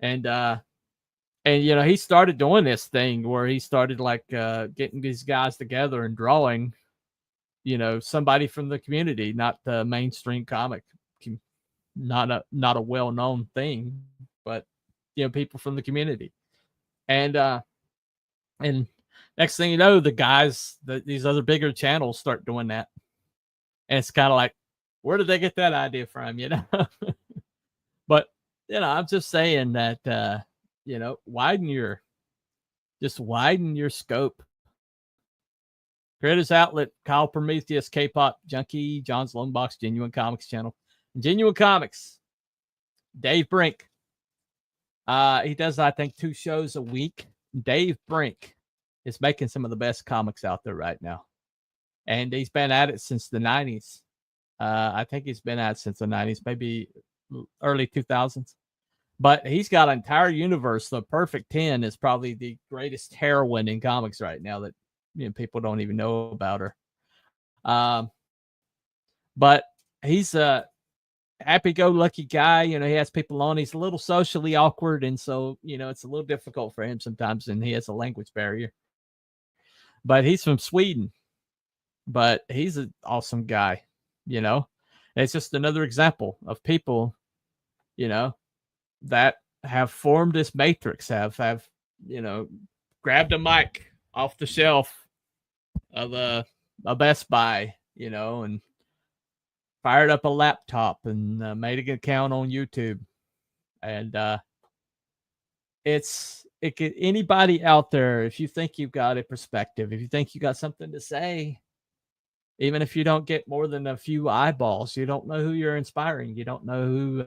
And he started doing this thing where he started like getting these guys together and drawing, somebody from the community, not the mainstream comic, not a well-known thing, but people from the community. And next thing you know, the guys, these other bigger channels start doing that. And it's kind of like, where did they get that idea from, But, I'm just saying that, widen your scope. Creators Outlet, Kyle Prometheus, K-Pop Junkie, John's Longbox, Genuine Comics channel. Genuine Comics, Dave Brink. He does, I think, 2 shows a week. Dave Brink is making some of the best comics out there right now. And he's been at it since the 90s. I think he's been at it since the 90s, maybe early 2000s. But he's got an entire universe. The Perfect 10 is probably the greatest heroine in comics right now that people don't even know about her. But he's a happy-go-lucky guy. He has people on. He's a little socially awkward, and so it's a little difficult for him sometimes, and he has a language barrier. But he's from Sweden. But he's an awesome guy. And it's just another example of people, that have formed this matrix, have grabbed a mic off the shelf of a Best Buy, and fired up a laptop and made an account on YouTube. And anybody out there, if you think you've got a perspective, if you think you got something to say, even if you don't get more than a few eyeballs, you don't know who you're inspiring. You don't know who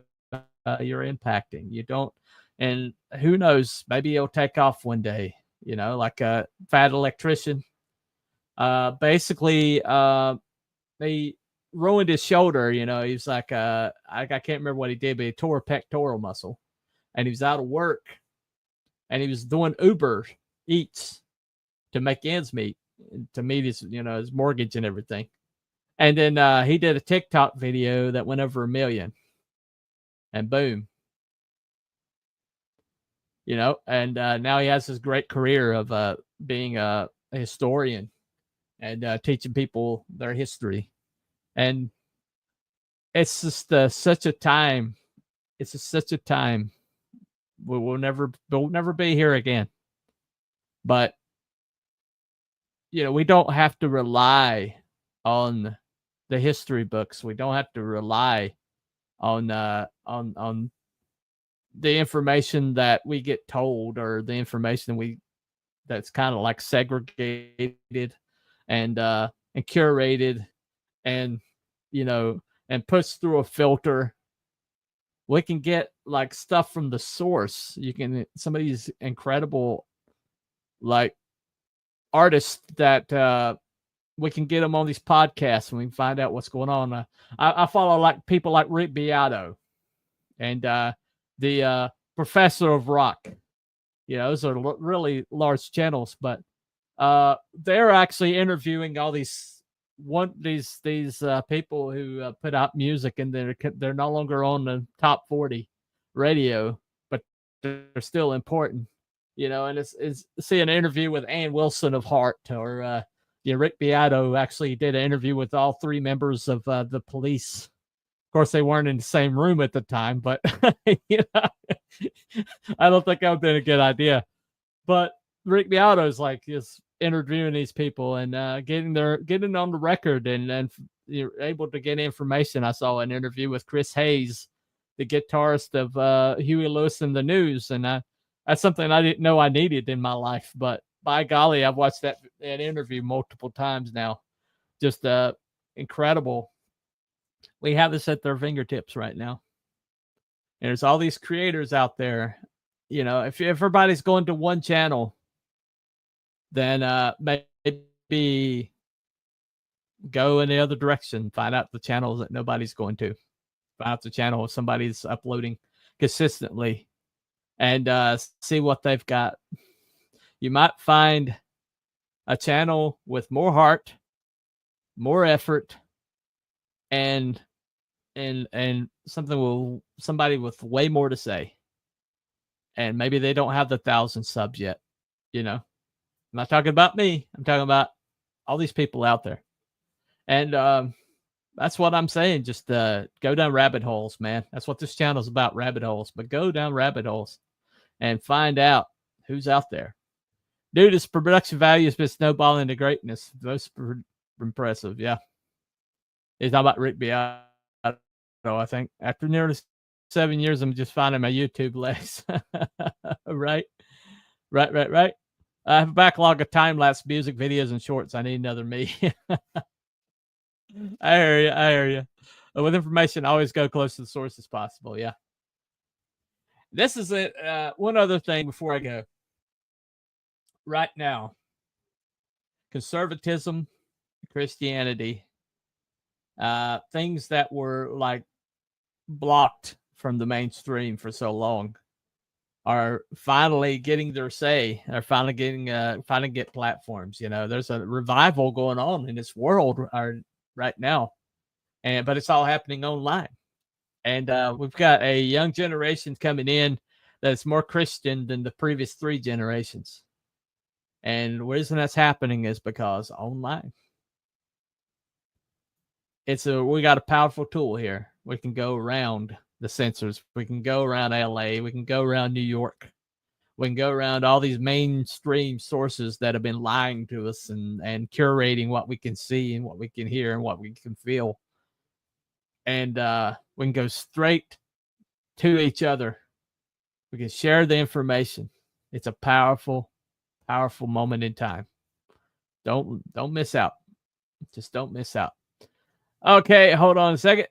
you're impacting. You don't, and who knows, maybe it'll take off one day, like a Fat Electrician. Basically, he ruined his shoulder. He's like, I can't remember what he did, but he tore a pectoral muscle, and he was out of work, and he was doing Uber Eats to make ends meet, to meet his, his mortgage and everything. And then he did a TikTok video that went over 1 million, and boom, and now he has this great career of being a historian and teaching people their history. And it's just such a time. It's just such a time. We'll never be here again. But we don't have to rely on the history books. We don't have to rely on the information that we get told, or the information that's kind of like segregated and curated and and pushed through a filter. We can get like stuff from the source. Some of these incredible like artists that we can get them on these podcasts, and we can find out what's going on. I follow like people like Rick Beato, and the Professor of Rock. Those are really large channels, but they're actually interviewing all these people who put out music, and they're no longer on the top 40 radio, but they're still important. And it's see an interview with Ann Wilson of Heart, or Rick Beato actually did an interview with all 3 members of the Police. Of course, they weren't in the same room at the time, but I don't think that would have been a good idea. But Rick Beato is interviewing these people and getting on the record, and you're able to get information. I saw an interview with Chris Hayes, the guitarist of Huey Lewis and the News, and that's something I didn't know I needed in my life. But by golly, I've watched that interview multiple times now. Just incredible. We have this at their fingertips right now. And there's all these creators out there. If everybody's going to one channel, then maybe go in the other direction. Find out the channels that nobody's going to. Find out the channel if somebody's uploading consistently, and see what they've got. You might find a channel with more heart, more effort, and somebody with way more to say. And maybe they don't have the 1,000 subs yet. I'm not talking about me. I'm talking about all these people out there. And that's what I'm saying. Just go down rabbit holes, man. That's what this channel is about, rabbit holes. But go down rabbit holes and find out who's out there. Dude, his production value has been snowballing to greatness. Most impressive, yeah. He's talking about Rick Beato, I think. After nearly 7 years, I'm just finding my YouTube legs. Right. I have a backlog of time-lapse music videos and shorts. I need another me. I hear you. With information, always go close to the source as possible. Yeah. This is it. One other thing before I go. Right now, conservatism, Christianity, things that were blocked from the mainstream for so long, are finally getting their say. Are finally get platforms. There's a revival going on in this world right now, but it's all happening online. And we've got a young generation coming in that's more Christian than the previous 3 generations. And the reason that's happening is because online. We got a powerful tool here. We can go around the censors. We can go around LA. We can go around New York. We can go around all these mainstream sources that have been lying to us and curating what we can see and what we can hear and what we can feel. And we can go straight to each other. We can share the information. It's a powerful moment in time. Don't miss out. Just don't miss out. Okay, hold on a second.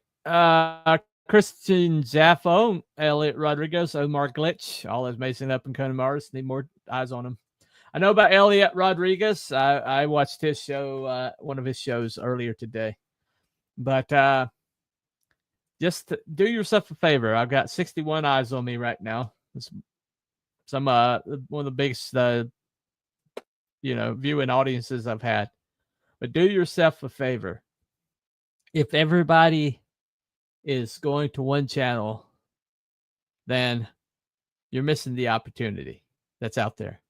Christian Zaffo, Elliot Rodriguez, Omar Glitch, all those amazing up and coming artists. Need more eyes on them. I know about Elliot Rodriguez. I watched his show, one of his shows earlier today. But just do yourself a favor. I've got 61 eyes on me right now. It's one of the biggest viewing audiences I've had. But do yourself a favor. If everybody is going to one channel, then you're missing the opportunity that's out there.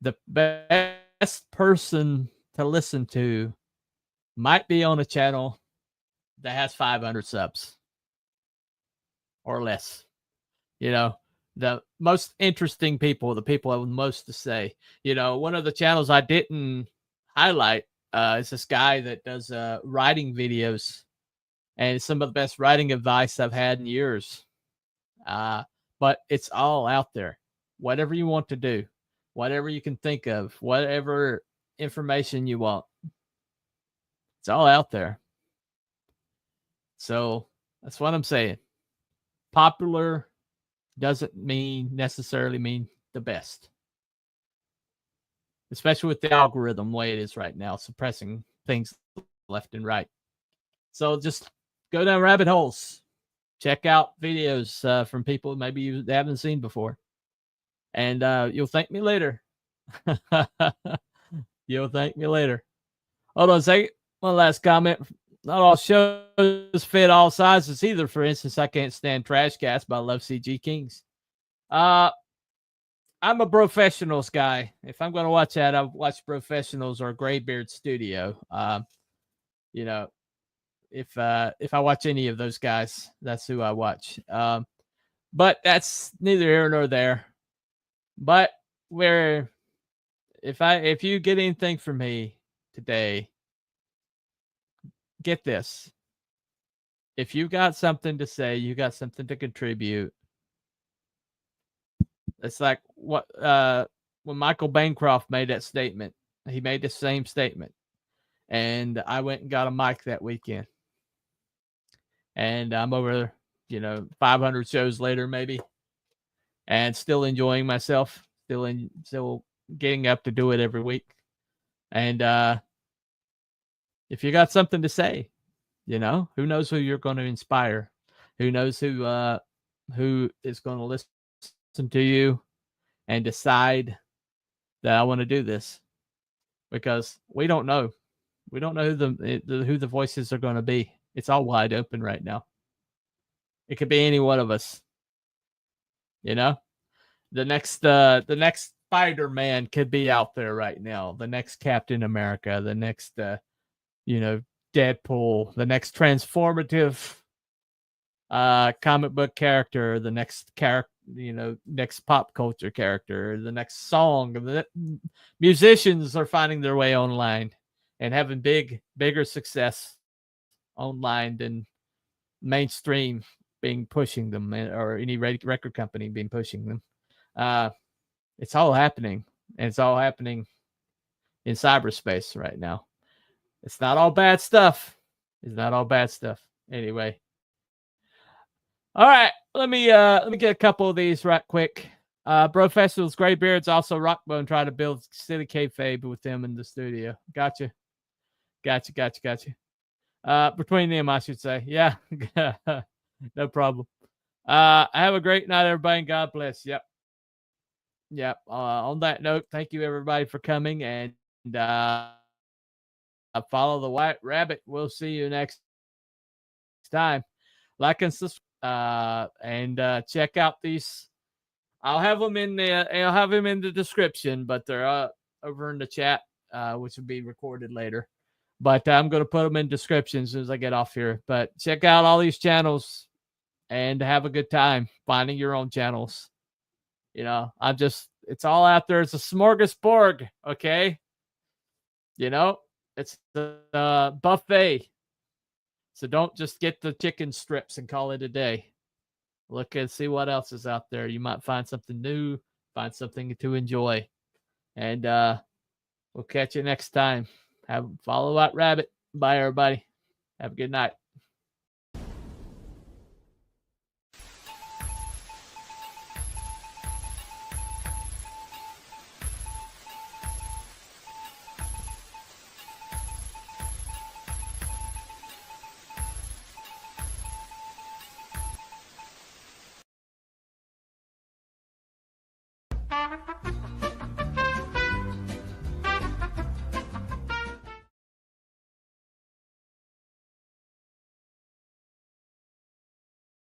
The best person to listen to might be on a channel that has 500 subs or less. The most interesting people, the people that have the most to say. One of the channels I didn't highlight is this guy that does writing videos, and some of the best writing advice I've had in years. But it's all out there. Whatever you want to do, whatever you can think of, whatever information you want, it's all out there. So that's what I'm saying. Popular doesn't necessarily mean the best. Especially with the algorithm the way it is right now, suppressing things left and right. So just go down rabbit holes. check out videos from people maybe you haven't seen before. And you'll thank me later. You'll thank me later. Hold on a second. One last comment. Not all shows fit all sizes either. For instance, I can't stand Trash Cast, but I love CG Kings. I'm a Professionals guy. If I'm going to watch that, I'll watch Professionals or Graybeard Studio. You know, if I watch any of those guys, that's who I watch. But that's neither here nor there. But if you get anything from me today, get this. If you got something to say, you got something to contribute. It's like what when Michael Bancroft made that statement. He made the same statement. And I went and got a mic that weekend. And I'm over, 500 shows later maybe. And still enjoying myself, still getting up to do it every week. And if you got something to say, who knows who you're going to inspire? Who knows who is going to listen to you and decide that I want to do this? Because we don't know. We don't know who the voices are going to be. It's all wide open right now. It could be any one of us. The next Spider-Man could be out there right now. The next Captain America, the next Deadpool, the next transformative comic book character, the next next pop culture character, the next song. The musicians are finding their way online and having bigger success online than mainstream being pushing them, or any record company being pushing them. It's all happening, and it's all happening in cyberspace right now. It's not all bad stuff. It's not all bad stuff. Anyway. All right. Let me get a couple of these right quick. Professionals, Graybeards, also Rockbone trying to build City Kayfabe with them in the studio. Gotcha. Between them, I should say. Yeah. No problem. Have a great night, everybody, and God bless. Yep. On that note, thank you, everybody, for coming, and follow the White Rabbit. We'll see you next time. Like and subscribe, and check out these. I'll have them in the description, but they're over in the chat, which will be recorded later. But I'm going to put them in description as soon as I get off here. But check out all these channels and have a good time finding your own channels. It's all out there. It's a smorgasbord, okay? It's the buffet. So don't just get the chicken strips and call it a day. Look and see what else is out there. You might find something new, find something to enjoy. And we'll catch you next time. Follow White Rabbit. Bye, everybody. Have a good night. Thank you.